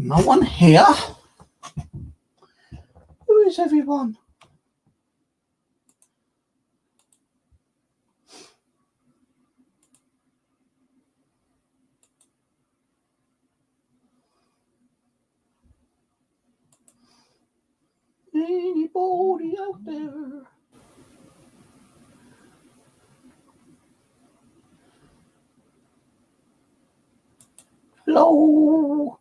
No one here? Who is everyone? Anybody out there? Hello?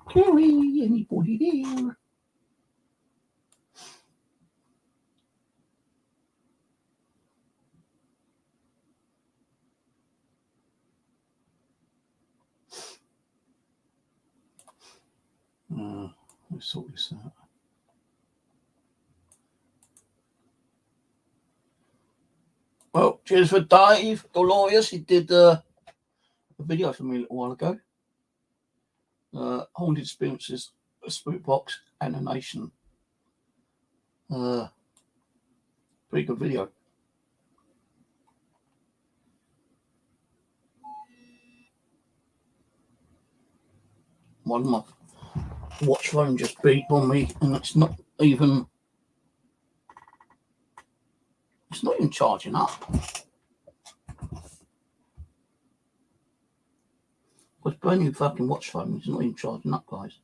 Kerry, anybody there? Let's sort this out. Well, cheers for Dave Dolores. He did a video for me a little while ago. Haunted Experiences, a Spook Box animation. Pretty good video. One of my watch phone just beeped on me, and it's not even charging up. It's brand new fucking watch phone. It's not even charging up, guys.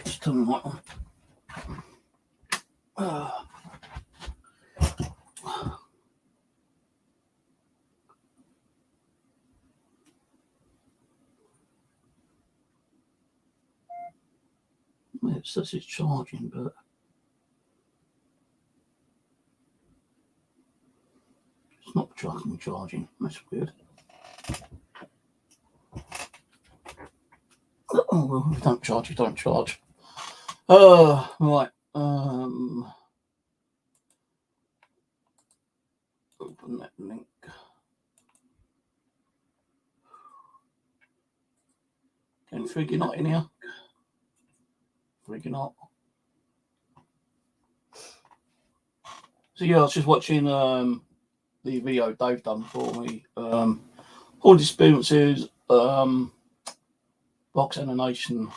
Just turn the light on. It says it's charging, but it's not charging. That's weird. Oh, well, if you don't charge, you don't charge. Right. Open that link. Can Friggy not in here? Friggy not. So yeah, I was just watching the video Dave done for me. Haunted Experiences, box animation.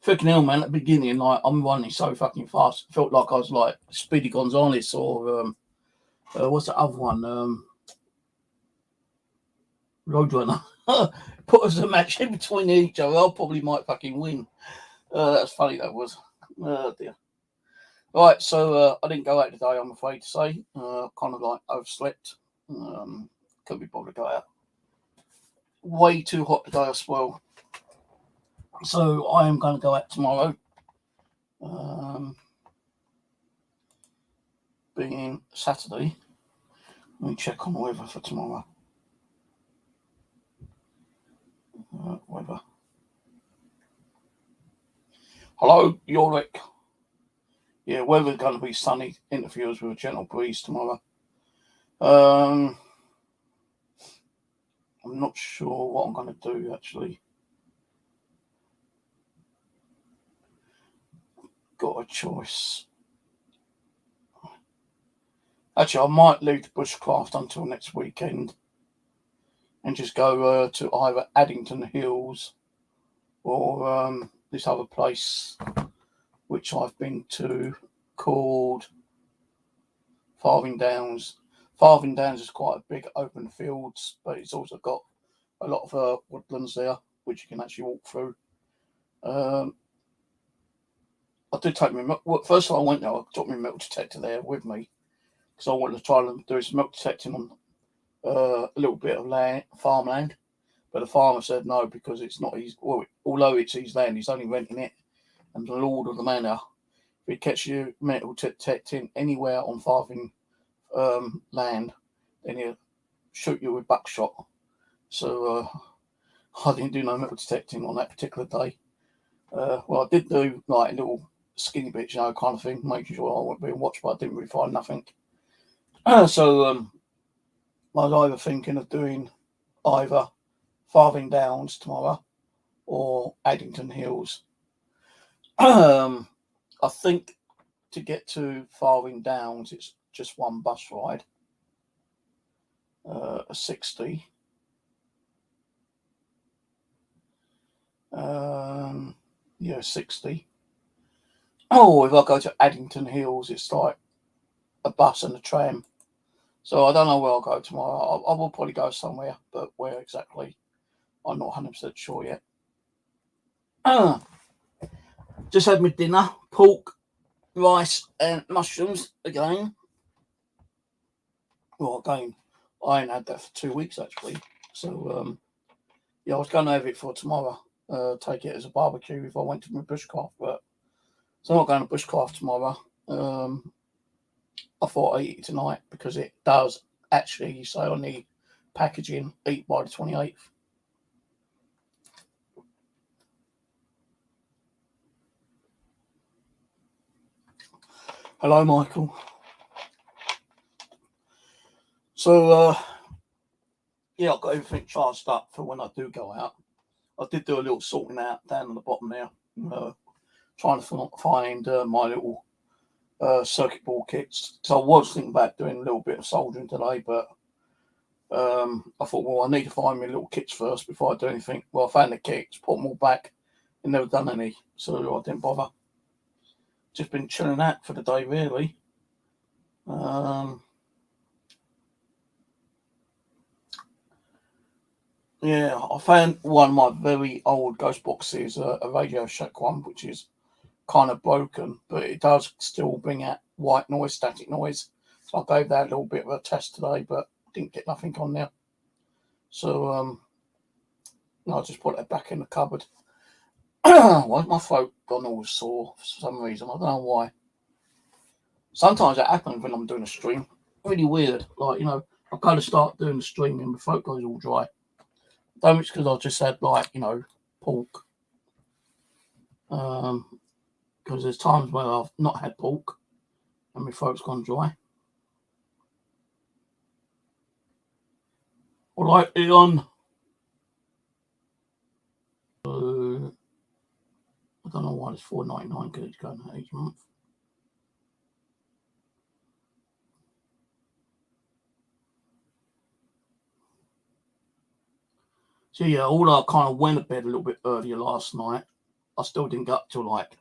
Freaking hell, man! At the beginning, like I'm running so fucking fast, it felt like I was like Speedy Gonzales or what's the other one? Roadrunner. Put us a match in between each other. I probably might fucking win. That's funny. That was. Dear. Right, so I didn't go out today. I'm afraid to say. Kind of like overslept. Couldn't be bothered to go out. Way too hot today as well. So I am going to go out tomorrow. Being Saturday. Let me check on the weather for tomorrow. Weather. Hello, Yorick. Yeah, weather's going to be sunny. Interviews with a gentle breeze tomorrow. I'm not sure what I'm going to do actually. Got a choice. Actually, I might leave the bushcraft until next weekend and just go to either Addington Hills or this other place which I've been to called Farthing Downs. Farthing Downs is quite a big open fields, but it's also got a lot of woodlands there which you can actually walk through. I did take my first time I went there. I took my metal detector there with me because I wanted to try and do some metal detecting on a little bit of land, farmland. But the farmer said no because it's not his. Well, although it's his land, he's only renting it. And the lord of the manor, if he catches you metal detecting anywhere on Farthing land, then he'll shoot you with buckshot. So I didn't do no metal detecting on that particular day. Well, I did do like a little skinny bits, kind of thing, making sure I wasn't being watched, but I didn't really find nothing. So I was either thinking of doing either Farthing Downs tomorrow or Addington Hills. I think to get to Farthing Downs, it's just one bus ride, a 60. Yeah, 60. Oh, if I go to Addington Hills, it's like a bus and a tram. So I don't know where I'll go tomorrow. I will probably go somewhere, but where exactly, I'm not 100% sure yet. Just had my dinner, pork, rice and mushrooms again. Well, again, I ain't had that for 2 weeks actually. So, yeah, I was going to have it for tomorrow. Take it as a barbecue if I went to my bushcraft, but so I'm not going to bushcraft tomorrow. I thought I'd eat it tonight because it does actually say on the packaging, eat by the 28th. Hello, Michael. So, yeah, I've got everything charged up for when I do go out. I did do a little sorting out down on the bottom there, trying to find my little circuit board kits. So I was thinking about doing a little bit of soldering today, but I thought, well, I need to find my little kits first before I do anything. Well, I found the kits, put them all back, and never done any, so I didn't bother. Just been chilling out for the day, really. Yeah, I found one of my very old ghost boxes, a Radio Shack one, which is kind of broken, but it does still bring out white noise, static noise. So I gave that a little bit of a test today, but didn't get nothing on there. So I just put it back in the cupboard. Why's my throat gone all sore for some reason? I don't know why. Sometimes it happens when I'm doing a stream. Really weird. Like, I kind of start doing the stream and my throat goes all dry. Don't it's because I just had pork. Because there's times where I've not had pork and my throat's gone dry. All right, Ian. I don't know why it's $4.99 because it's going out each month. So yeah, although I kind of went to bed a little bit earlier last night, I still didn't get up till like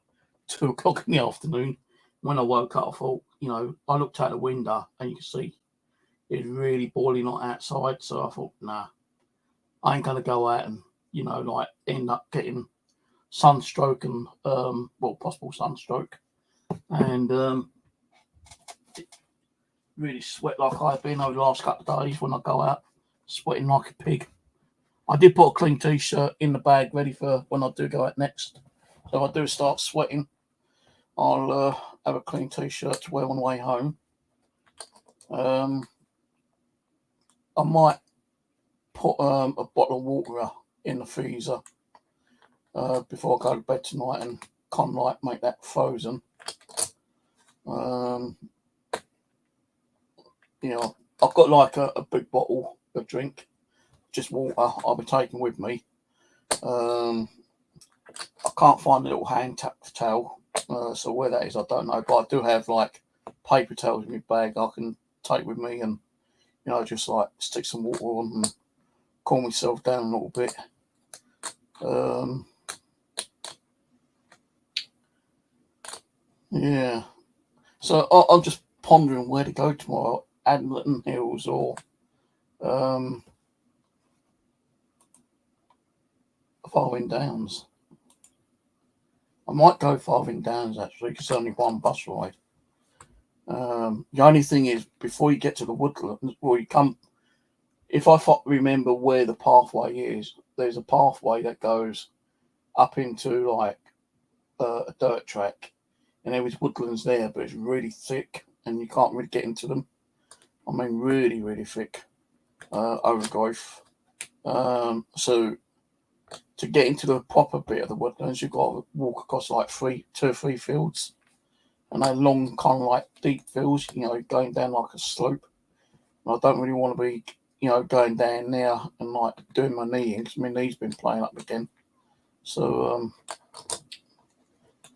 2 o'clock in the afternoon. When I woke up, I thought, I looked out the window and you can see it's really boiling hot outside. So I thought, nah, I ain't gonna go out and end up getting sunstroke and possible sunstroke and really sweat like I've been over the last couple of days when I go out, sweating like a pig. I did put a clean t-shirt in the bag ready for when I do go out next. So if I do start sweating, I'll have a clean t-shirt to wear on the way home. I might put a bottle of water in the freezer before I go to bed tonight and kind of make that frozen. I've got like a big bottle of drink, just water I'll be taking with me. I can't find a little hand towel, so where that is I don't know, but I do have like paper towels in my bag I can take with me and just like stick some water on and cool myself down a little bit. Yeah, so I'm just pondering where to go tomorrow, Addington Hills or Farthing Downs. I might go Farthing Downs actually because it's only one bus ride. The only thing is, before you get to the woodlands, if I remember where the pathway is, there's a pathway that goes up into like a dirt track, and there is woodlands there, but it's really thick and you can't really get into them. I mean, really, really thick overgrowth. So to get into the proper bit of the woodlands, you've got to walk across like 2 or 3 fields, and they're long, kind of like deep fields, going down like a slope. And I don't really want to be, going down there and like doing my knee in because my knee's been playing up again. So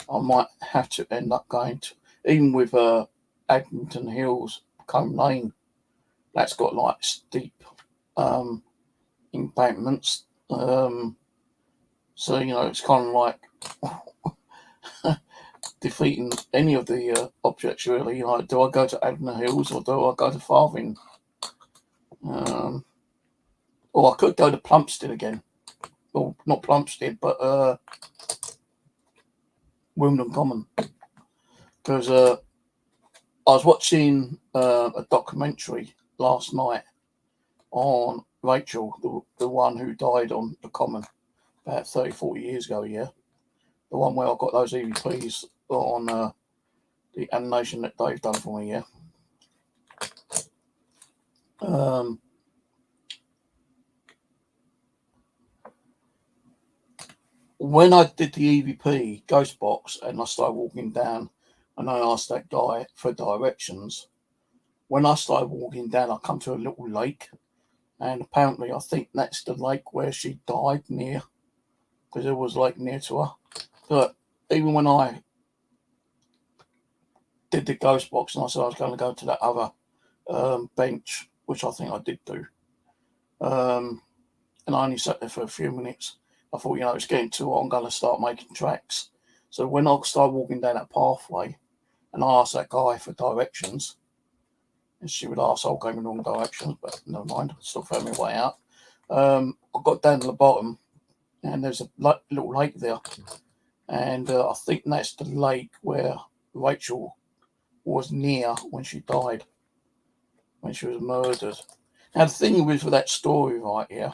I might have to end up going to, even with Addington Hills, Combe Lane, that's got like steep embankments. So, it's kind of like defeating any of the objects, really. Like, do I go to Addington Hills or do I go to Farthing? Or I could go to Plumstead again. Well, not Plumstead, but Wimbledon Common. Because I was watching a documentary last night on Rachel, the one who died on the Common about 30, 40 years ago, yeah. The one where I got those EVPs on the animation that Dave done for me, yeah. When I did the EVP Ghost Box and I started walking down and I asked that guy for directions, when I started walking down, I come to a little lake, and apparently I think that's the lake where she died near, because there was a lake near to her. But even when I did the Ghost Box and I said I was going to go to that other bench, which I think I did do, and I only sat there for a few minutes, I thought, it's getting too hot, I'm going to start making tracks. So when I started walking down that pathway and I asked that guy for directions, and stupid arsehole gave me the wrong directions, but never mind, I still found my way out. I got down to the bottom and there's a little lake there. And I think that's the lake where Rachel was near when she died, when she was murdered. Now, the thing with that story right here,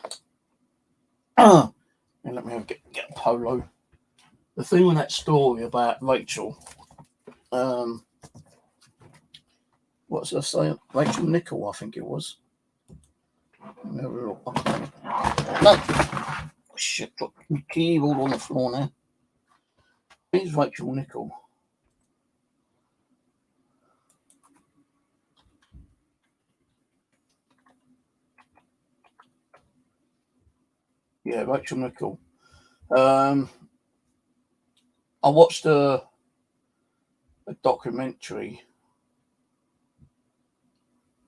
and let me get a polo. The thing with that story about Rachel, what's I saying? Rachel Nichol, I think it was. Let me have a look. No. Shit, drop my keyboard on the floor now. It's Rachel Nichol. Yeah, Rachel Nichol. I watched a documentary.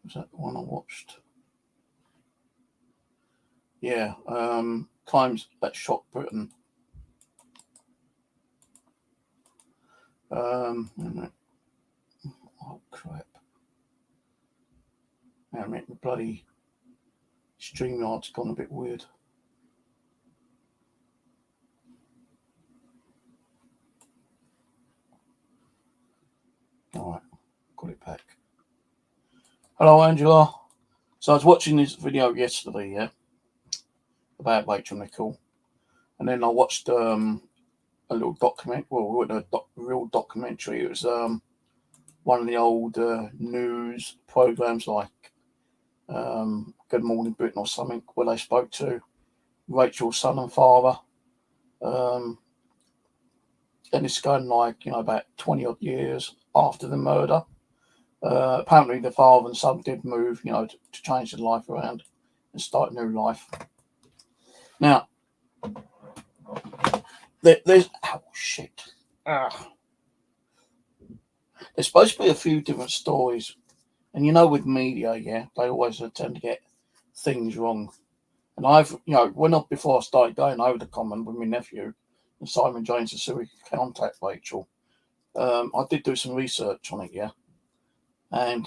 Was that the one I watched? Yeah, Times That Shocked Britain. Oh crap! I mean, the bloody StreamYard's gone a bit weird. All right, got it back. Hello, Angela. So I was watching this video yesterday, yeah, about Rachel Nichol, and then I watched a little document. Well, it wasn't a real documentary. It was one of the old news programs like Good Morning Britain or something, where they spoke to Rachel's son and father. And it's going like, about 20 odd years after the murder. Apparently the father and son did move, to change their life around and start a new life. Now, there's, oh shit. There's supposed to be a few different stories. And with media, yeah, they always tend to get things wrong. And I've, before I started going over the Common with my nephew and Simon James to see if we could contact Rachel, I did do some research on it, yeah. And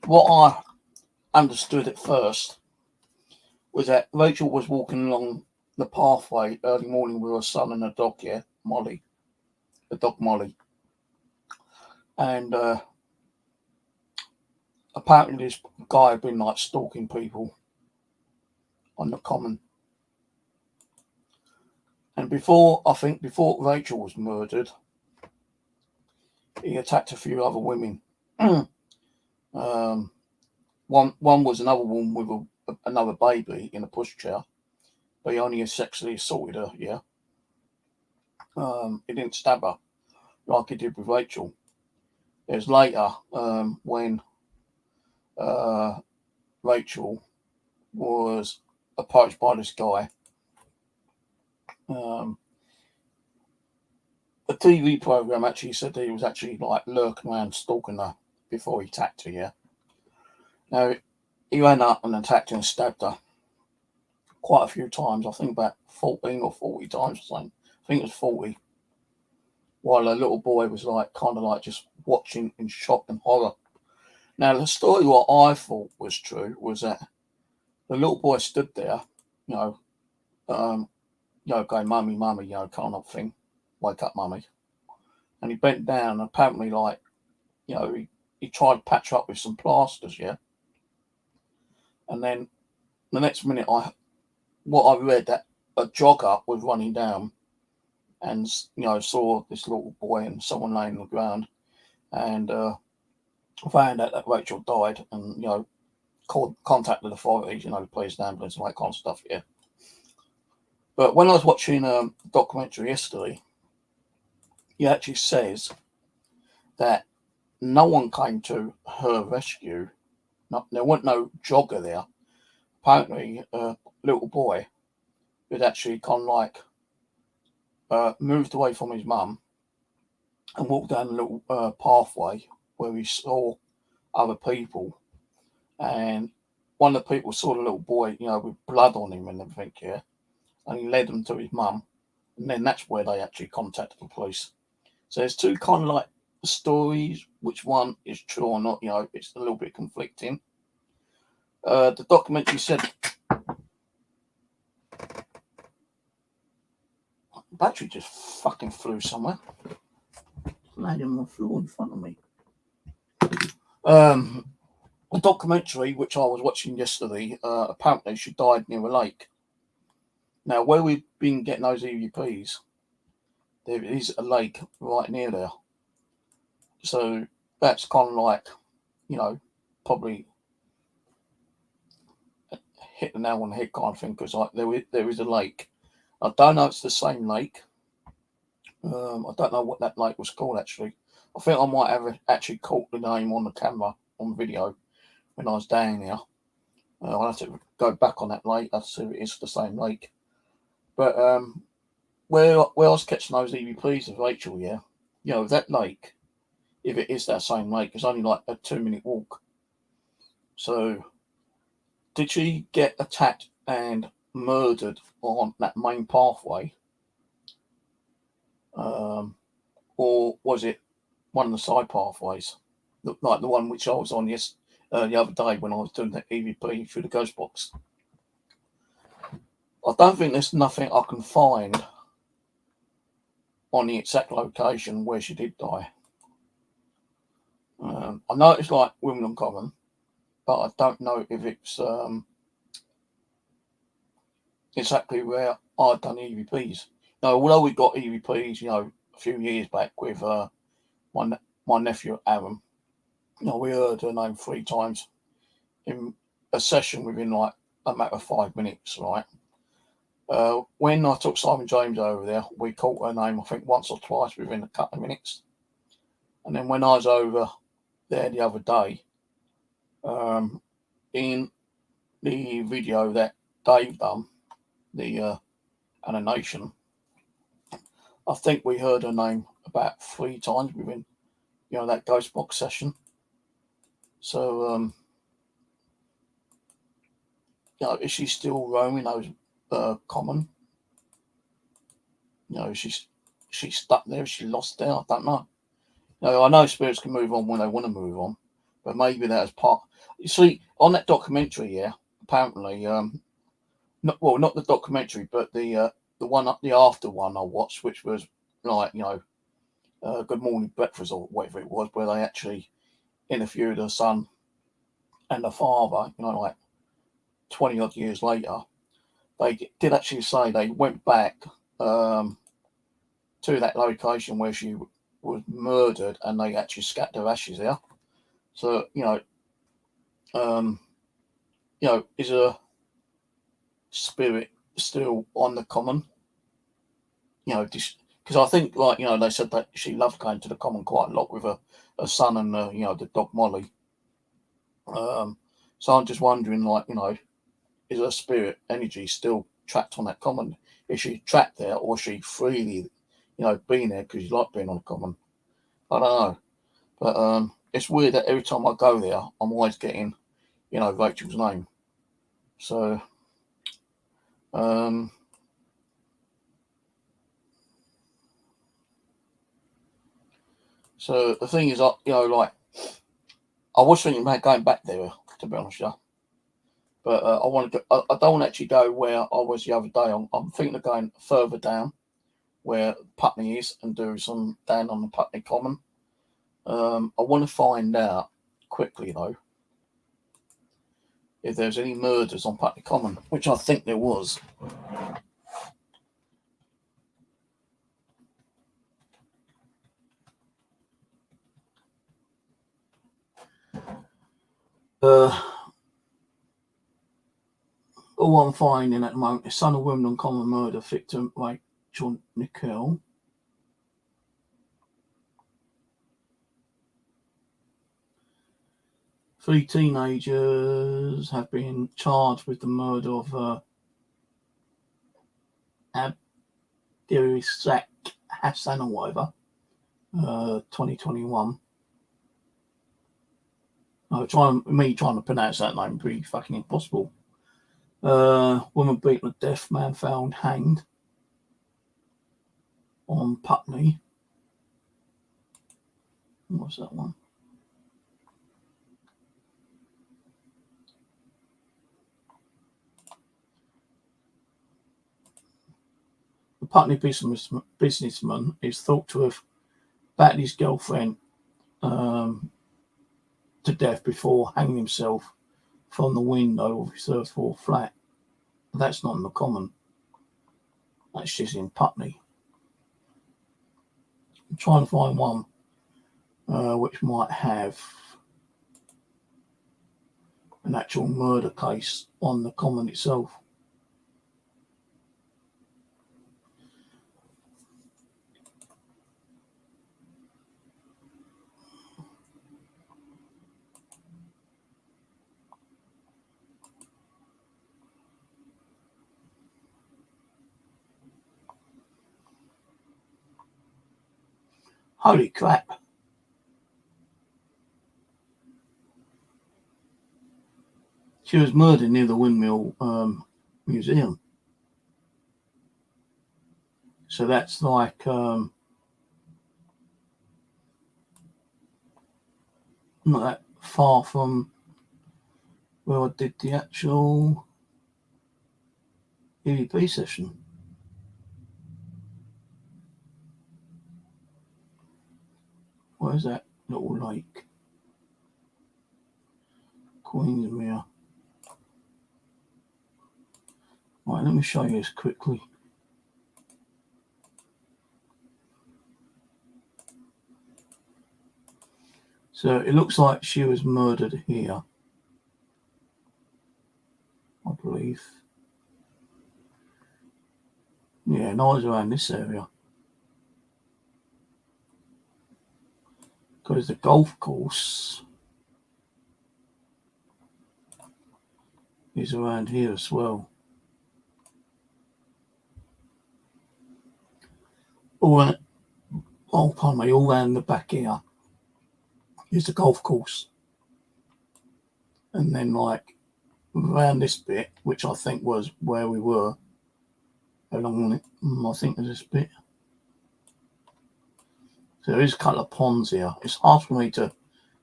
what I understood at first was that Rachel was walking along the pathway early morning with her son and her dog, yeah, Molly, the dog Molly. And apparently this guy had been like stalking people on the Common. And before Rachel was murdered, he attacked a few other women. One was another woman with another baby in a pushchair, but he only sexually assaulted her, yeah. He didn't stab her like he did with Rachel. It was later when Rachel was approached by this guy The TV program actually said that he was actually like lurking around stalking her before he attacked her. Yeah. Now he ran up and attacked her and stabbed her quite a few times. I think about 14 or 40 times or something. I think it was 40. While a little boy was like kind of like just watching in shock and horror. Now the story what I thought was true was that the little boy stood there, you know, going mummy, mummy, kind of thing, wake up, mummy, and he bent down. And apparently, like, he tried to patch her up with some plasters, yeah, and then the next minute, I read that a jogger was running down and saw this little boy and someone laying on the ground, and found out that Rachel died, and contacted authorities, the police and ambulance and all that kind of stuff. Yeah. But when I was watching a documentary yesterday, he actually says that no one came to her rescue. There wasn't no jogger there. Apparently, a little boy had actually kind of like moved away from his mum and walked down a little pathway where he saw other people, and one of the people saw the little boy, with blood on him and everything, yeah, and he led them to his mum, and then that's where they actually contacted the police. So there's two kind of like stories, which one is true or not, it's a little bit conflicting. The documentary said battery just fucking flew somewhere. Laid on the floor in front of me. The documentary, which I was watching yesterday, apparently she died near a lake. Now, where we've been getting those EVPs, there is a lake right near there. So that's kind of like, probably hit the nail on the head kind of thing, because like there is a lake. I don't know if it's the same lake. I don't know what that lake was called actually. I think I might have actually caught the name on the camera, on the video, when I was down there. I'll have to go back on that lake. I'll see if it is the same lake. But where I was catching those EVPs of Rachel, yeah, that lake, if it is that same lake, is only like a 2-minute walk. So, did she get attacked and murdered on that main pathway? Or was it one of the side pathways, like the one which I was on the other day when I was doing the EVP through the ghost box? I don't think there's nothing I can find on the exact location where she did die. I know it's like Wimbledon Common, but I don't know if it's exactly where I'd done EVPs. Now, although we got EVPs, a few years back with my nephew Aaron, we heard her name 3 times in a session within like a matter of 5 minutes, right? When I took Simon James over there, we caught her name, I think, once or twice within a couple of minutes. And then when I was over there the other day, in the video that Dave done, the animation, I think we heard her name about 3 times within, that ghost box session. So, is she still roaming those common? Is she stuck there? Is she lost there? I don't know. I know spirits can move on when they want to move on, but maybe that is part. You see, on that documentary, yeah, apparently, not the documentary, but the one up the after one I watched, which was like Good Morning Breakfast or whatever it was, where they actually interviewed her son and the father, like 20 odd years later. They did actually say they went back to that location where she was murdered, and they actually scattered her ashes there. So is a spirit still on the common? Because I think, like, they said that she loved going to the common quite a lot with her son and the dog Molly. So I'm just wondering, like, is her spirit energy still trapped on that common. Is she trapped there, or is she freely, being there because you like being on a common? I don't know. But it's weird that every time I go there, I'm always getting, Rachel's name. So, so the thing is, I was thinking about going back there, to be honest, yeah. But I want to. I don't want to actually go where I was the other day. I'm thinking of going further down, where Putney is, and do some down on the Putney Common. I want to find out quickly though if there's any murders on Putney Common, which I think there was. All I'm finding at the moment is son of women on common murder victim Rachel Nickel. Three teenagers have been charged with the murder of Abdirizak Hassan or whatever, 2021. Trying to pronounce that name pretty fucking impossible. Woman beaten to death, man found hanged on Putney. What's that one? The Putney businessman is thought to have battered his girlfriend to death before hanging himself from the window of his third floor flat. That's not in the common. That's just in Putney. I'm trying to find one which might have an actual murder case on the common itself. Holy crap. She was murdered near the Windmill Museum. So that's like not that far from where I did the actual EVP session. Where's that little lake? Queensmere. Right, let me show you this quickly. So it looks like she was murdered here, I believe. Yeah, and I was around this area. Because the golf course is around here as well. All around the back here is the golf course. And then like around this bit, which I think was where we were, along it, I think there's this bit. So there is a couple of ponds here. It's hard for me to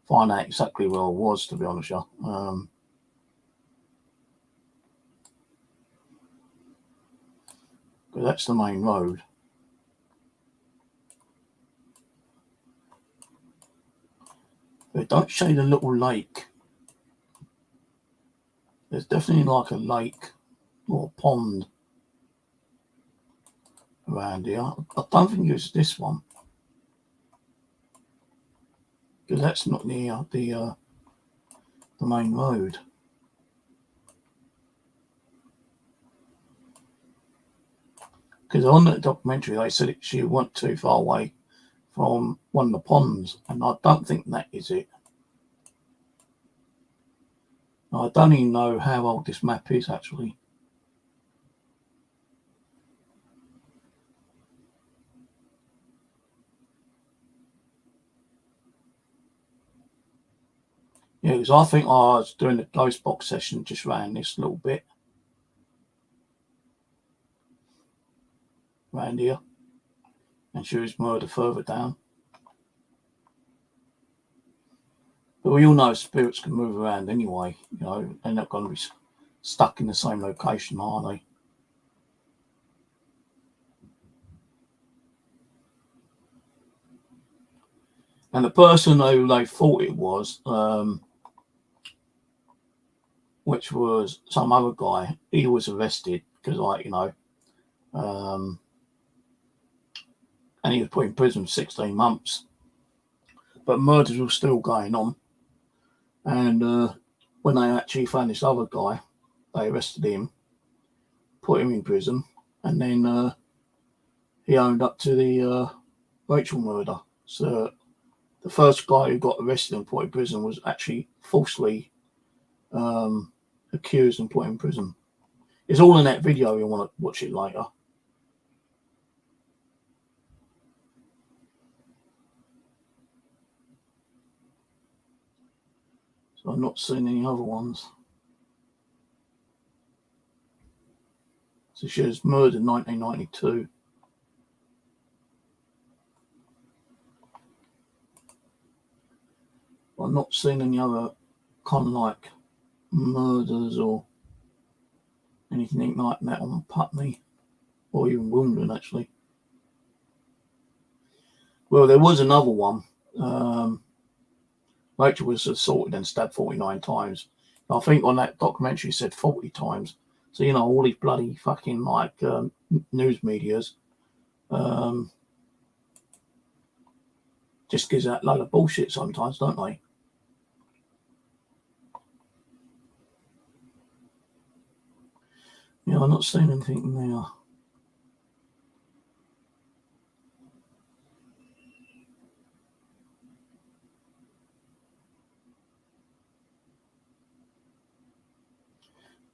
find out exactly where I was, to be honest with you. But that's the main road. They don't show the little lake. There's definitely like a lake or a pond around here. I don't think it's this one, because that's not near the main road. Because on the documentary they said she went too far away from one of the ponds, and I don't think that is it. I don't even know how old this map is actually. Yeah, because I think I was doing the ghost box session just around this little bit. Around here. And she was murdered further down. But we all know spirits can move around anyway. You know, they're not going to be stuck in the same location, are they? And the person who they thought it was, which was some other guy, he was arrested because, like, you know, and he was put in prison 16 months. But murders were still going on. And when they actually found this other guy, they arrested him, put him in prison, and then he owned up to the Rachel murder. So the first guy who got arrested and put in prison was actually falsely accused and put in prison. It's all in that video. You want to watch it later. So I've not seen any other ones. So she was murdered in 1992. I've not seen any other kind of like murders or anything like that on Putney or even Wimbledon, actually. Well, there was another one. Rachel was assaulted and stabbed 49 times. I think on that documentary it said 40 times. So, you know, all these bloody fucking like news medias just gives that load of bullshit sometimes, don't they? Yeah, I'm not seeing anything there.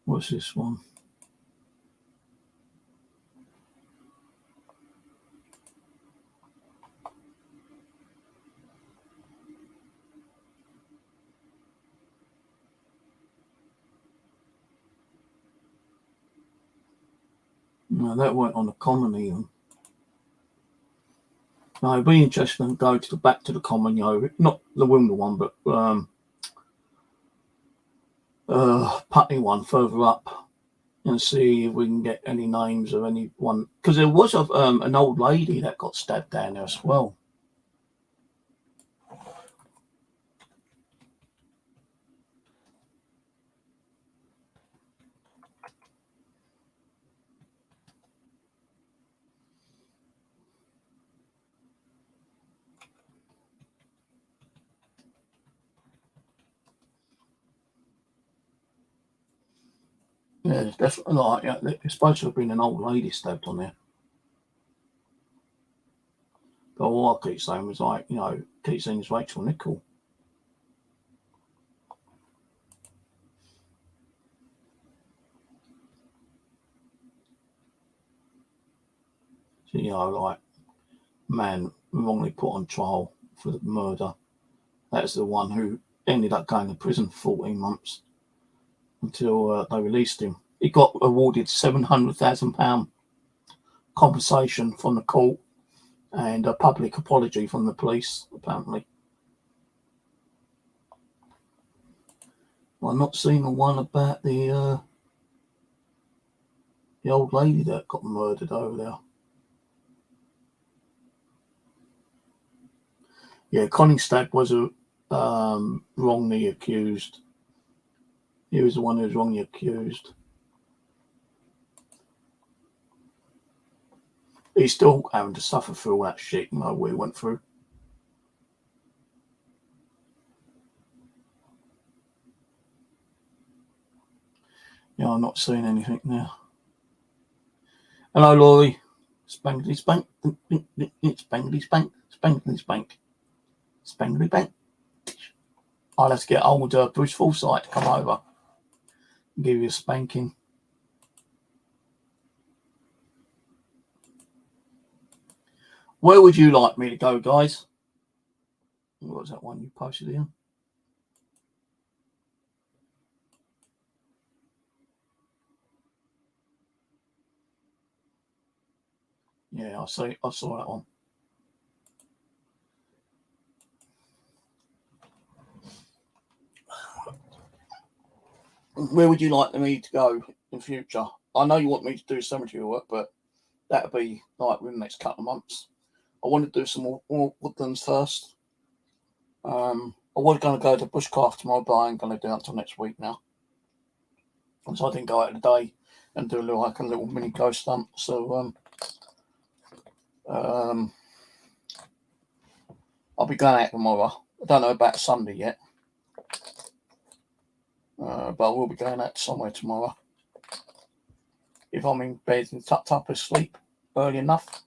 What's this one? No, that weren't on the common even. No, it'd be interesting to go to back to the common, you know, not the Wimbledon one, but Putney one further up, and see if we can get any names of anyone. Because there was an old lady that got stabbed down there as well. Yeah, it's definitely like, yeah, it's supposed to have been an old lady stabbed on there. But all I keep saying was like, you know, keep saying it's Rachel Nicholl. So, you know, like, man wrongly put on trial for the murder. That's the one who ended up going to prison for 14 months until they released him. He got awarded £700,000 compensation from the court and a public apology from the police, apparently. Well, I'm not seeing the one about the old lady that got murdered over there. Yeah, Koningstad was wrongly accused. He was the one who was wrongly accused. He's still having to suffer through all that shit, you know, we went through. Yeah, I'm not seeing anything now. Hello, Laurie. Spangly spank. Spangly spank. Spangly spank. Spangly bank. I'll have to get old Bruce Forsyth to come over and give you a spanking. Where would you like me to go, guys? What was that one you posted in? Yeah, I saw that one. Where would you like me to go in future? I know you want me to do cemetery work, but that'll be like within the next couple of months. I want to do some more woodlands first. I was going to go to bushcraft tomorrow, but I ain't going to do that until next week now. And so I didn't go out today and do a little mini ghost hunt. So I'll be going out tomorrow. I don't know about Sunday yet, but I will be going out somewhere tomorrow. If I'm in bed and tucked up asleep early enough.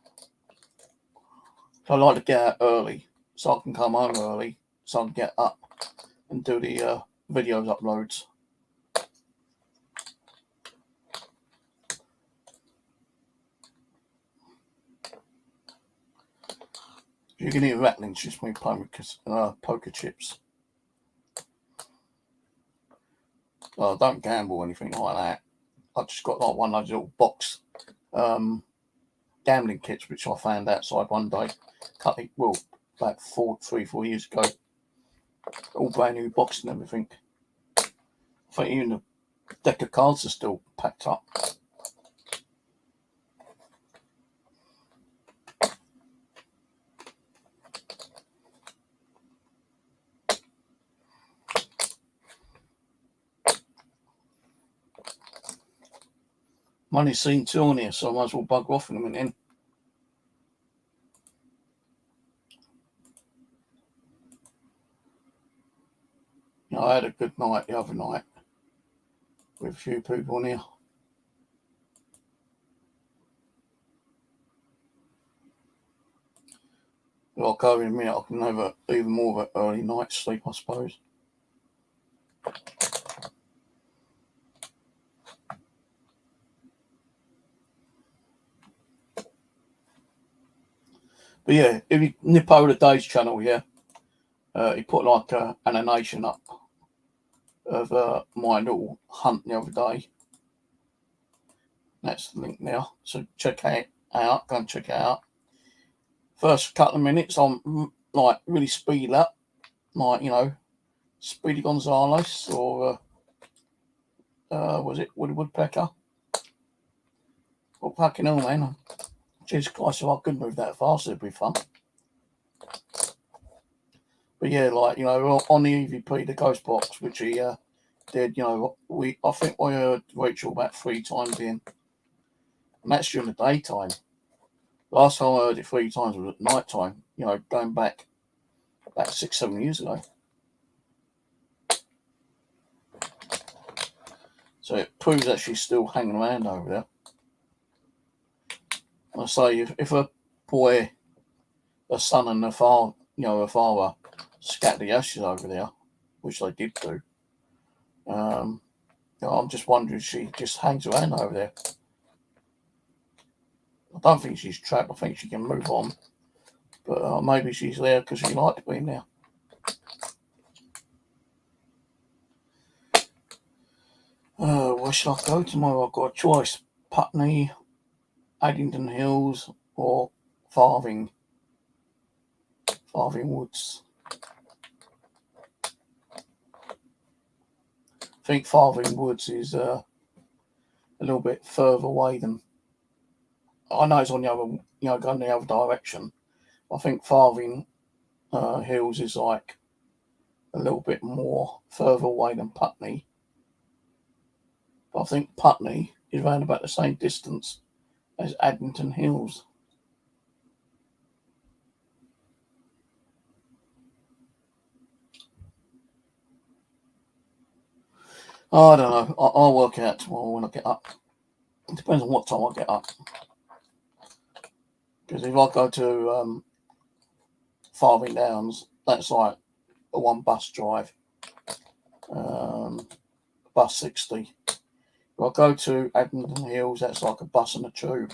So I like to get out early so I can come home early so I can get up and do the videos uploads. You can hear rattling, it's just me playing with poker chips. I don't gamble or anything like that. I've just got like one of those little box gambling kits which I found outside one day. About 3-4 years ago. All brand new box and everything. I think even the deck of cards are still packed up. Money's seen two on here, so I might as well bug off in a minute. I had a good night the other night with a few people in here. I'll go in a minute. I can have even more of an early night's sleep, I suppose. But yeah, if you nip over to Dave's channel here, he put like an animation up of my little hunt the other day. That's the link now. So check it out. Go and check it out. First couple of minutes, I'm like really speed up, like Speedy Gonzales or was it Woody Woodpecker? Well, fucking hell, man! Jesus Christ, if I could move that fast, it'd be fun. But yeah, like on the EVP, the Ghost Box, which he did, I think I heard Rachel about 3 times in, and that's during the daytime. Last time I heard it 3 times was at night time. Going back about 6-7 years ago. So it proves that she's still hanging around over there. I say, if a boy, a son, and a father, her father, scatter the ashes over there, which they did do. I'm just wondering if she just hangs around over there. I don't think she's trapped. I think she can move on. But maybe she's there because she liked being there. Where should I go tomorrow? I've got a choice. Putney, Addington Hills, or Farthing Woods. I think Farthing Woods is a little bit further away than. I know it's on the other, going the other direction. I think Farthing Hills is like a little bit more further away than Putney. But I think Putney is around about the same distance as Addington Hills. I don't know. I'll work it out tomorrow when I get up. It depends on what time I get up. Because if I go to Farthing Downs, that's like a 1 bus drive. Bus 60. If I go to Addington Hills, that's like a bus and a tube.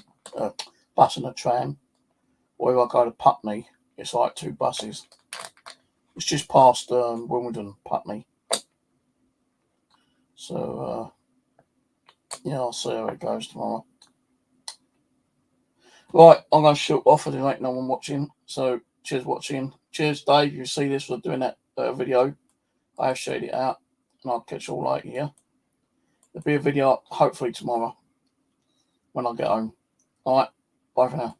Bus and a tram. Or if I go to Putney, it's like 2 buses. It's just past Wimbledon, Putney. So, I'll see how it goes tomorrow. Right, I'm going to shoot off as there ain't no one watching. So, cheers watching. Cheers, Dave. You see this for doing that video. I have shared it out. And I'll catch you all later, yeah? There'll be a video hopefully tomorrow when I get home. Alright, bye for now.